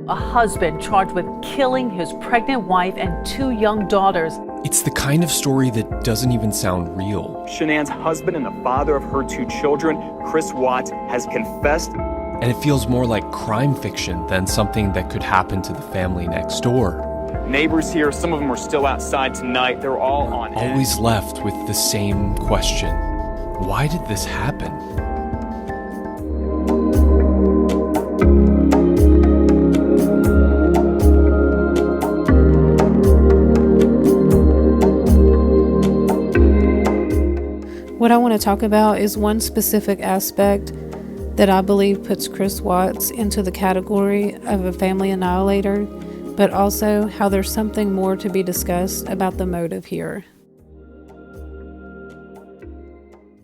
A husband charged with killing his pregnant wife and 2 young daughters. It's the kind of story that doesn't even sound real. Shanann's husband and the father of her 2 children, Chris Watts, has confessed. And it feels more like crime fiction than something that could happen to the family next door. Neighbors here, some of them are still outside tonight. They're all on edge. Always left with the same question. Why did this happen? What I want to talk about is one specific aspect that I believe puts Chris Watts into the category of a family annihilator, but also how there's something more to be discussed about the motive here.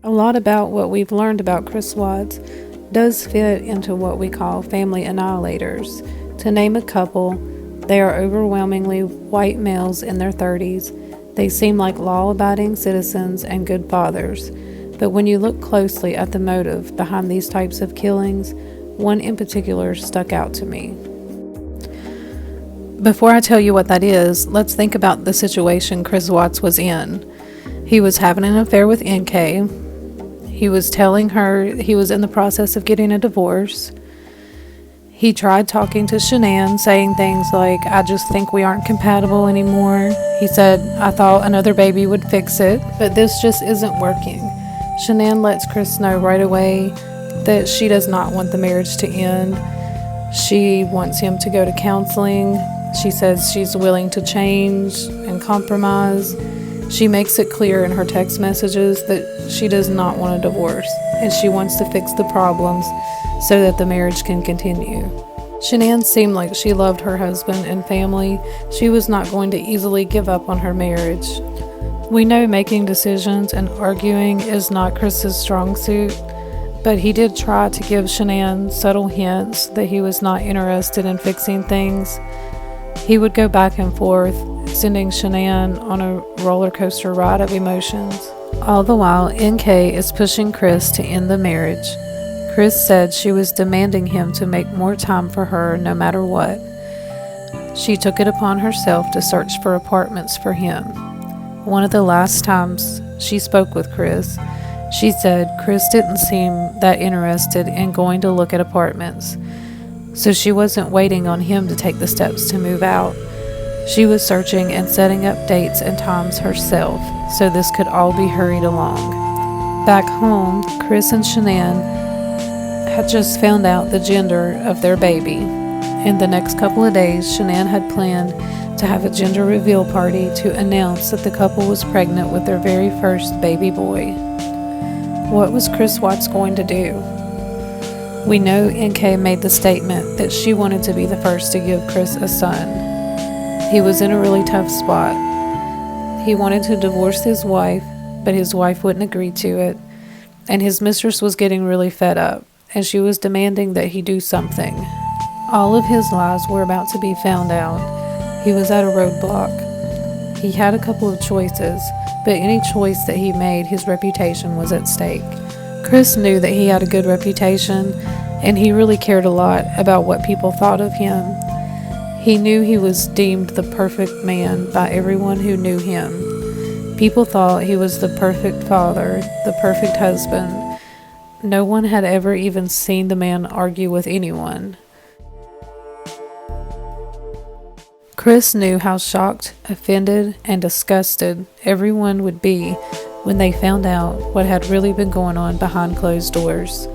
A lot about what we've learned about Chris Watts does fit into what we call family annihilators. To name a couple, they are overwhelmingly white males in their 30s. They seem like law-abiding citizens and good fathers, but when you look closely at the motive behind these types of killings, one in particular stuck out to me. Before I tell you what that is, let's think about the situation Chris Watts was in. He was having an affair with NK. He was telling her he was in the process of getting a divorce. He tried talking to Shanann, saying things like, "I just think we aren't compatible anymore." He said, "I thought another baby would fix it," but this just isn't working. Shanann lets Chris know right away that she does not want the marriage to end. She wants him to go to counseling. She says she's willing to change and compromise. She makes it clear in her text messages that she does not want a divorce, and she wants to fix the problems so that the marriage can continue. Shanann seemed like she loved her husband and family. She was not going to easily give up on her marriage. We know making decisions and arguing is not Chris's strong suit, but he did try to give Shanann subtle hints that he was not interested in fixing things. He would go back and forth, sending Shanann on a roller coaster ride of emotions. All the while, NK is pushing Chris to end the marriage. Chris said she was demanding him to make more time for her no matter what. She took it upon herself to search for apartments for him. One of the last times she spoke with Chris, she said Chris didn't seem that interested in going to look at apartments, so she wasn't waiting on him to take the steps to move out. She was searching and setting up dates and times herself, so this could all be hurried along. Back home, Chris and Shanann had just found out the gender of their baby. In the next couple of days, Shanann had planned to have a gender reveal party to announce that the couple was pregnant with their very first baby boy. What was Chris Watts going to do? We know NK made the statement that she wanted to be the first to give Chris a son. He was in a really tough spot. He wanted to divorce his wife, but his wife wouldn't agree to it, and his mistress was getting really fed up, and she was demanding that he do something. All of his lies were about to be found out. He was at a roadblock. He had a couple of choices, but any choice that he made, his reputation was at stake. Chris knew that he had a good reputation, and he really cared a lot about what people thought of him. He knew he was deemed the perfect man by everyone who knew him. People thought he was the perfect father, the perfect husband. No one had ever even seen the man argue with anyone. Chris knew how shocked, offended, and disgusted everyone would be when they found out what had really been going on behind closed doors.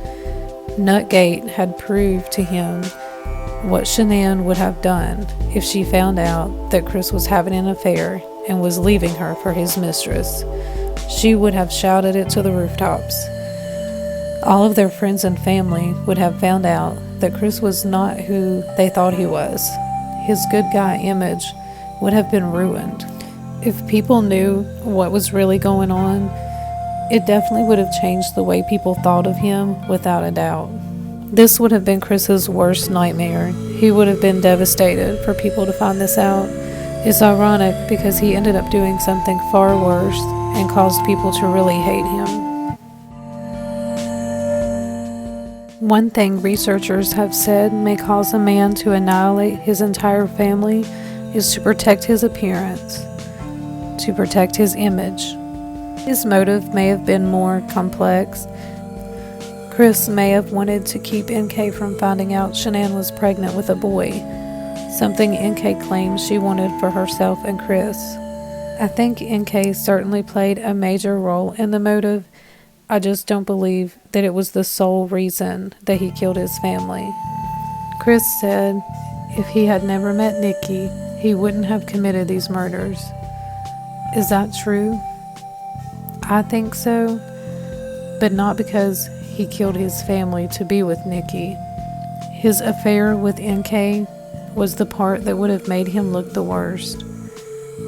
Nutgate had proved to him what Shanann would have done if she found out that Chris was having an affair and was leaving her for his mistress. She would have shouted it to the rooftops. All of their friends and family would have found out that Chris was not who they thought he was. His good guy image would have been ruined. If people knew what was really going on, it definitely would have changed the way people thought of him, without a doubt. This would have been Chris's worst nightmare. He would have been devastated for people to find this out. It's ironic because he ended up doing something far worse and caused people to really hate him. One thing researchers have said may cause a man to annihilate his entire family is to protect his appearance, to protect his image. His motive may have been more complex. Chris may have wanted to keep NK from finding out Shanann was pregnant with a boy, something NK claims she wanted for herself and Chris. I think NK certainly played a major role in the motive. I just don't believe that it was the sole reason that he killed his family. Chris said if he had never met Nikki, he wouldn't have committed these murders. Is that true? I think so, but not because he killed his family to be with Nikki. His affair with NK was the part that would have made him look the worst.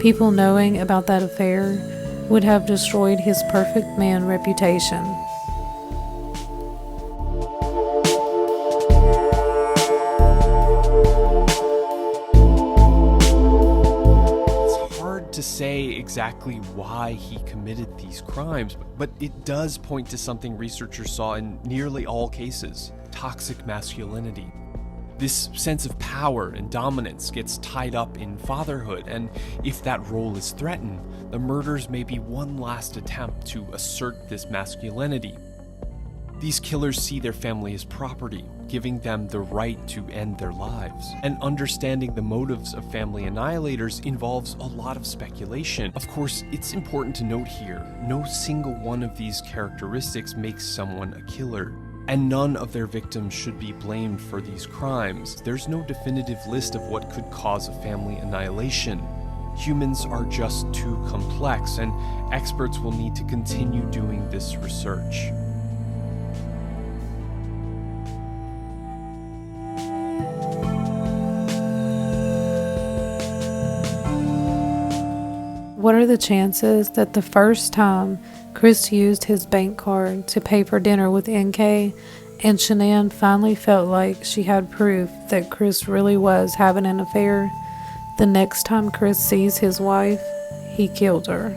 People knowing about that affair would have destroyed his perfect man reputation. It's hard to say exactly why he committed these crimes, but it does point to something researchers saw in nearly all cases: toxic masculinity. This sense of power and dominance gets tied up in fatherhood, and if that role is threatened, the murders may be one last attempt to assert this masculinity. These killers see their family as property, giving them the right to end their lives. And understanding the motives of family annihilators involves a lot of speculation. Of course, it's important to note here, no single one of these characteristics makes someone a killer. And none of their victims should be blamed for these crimes. There's no definitive list of what could cause a family annihilation. Humans are just too complex, and experts will need to continue doing this research. What are the chances that the first time Chris used his bank card to pay for dinner with NK, and Shanann finally felt like she had proof that Chris really was having an affair, the next time Chris sees his wife, he killed her?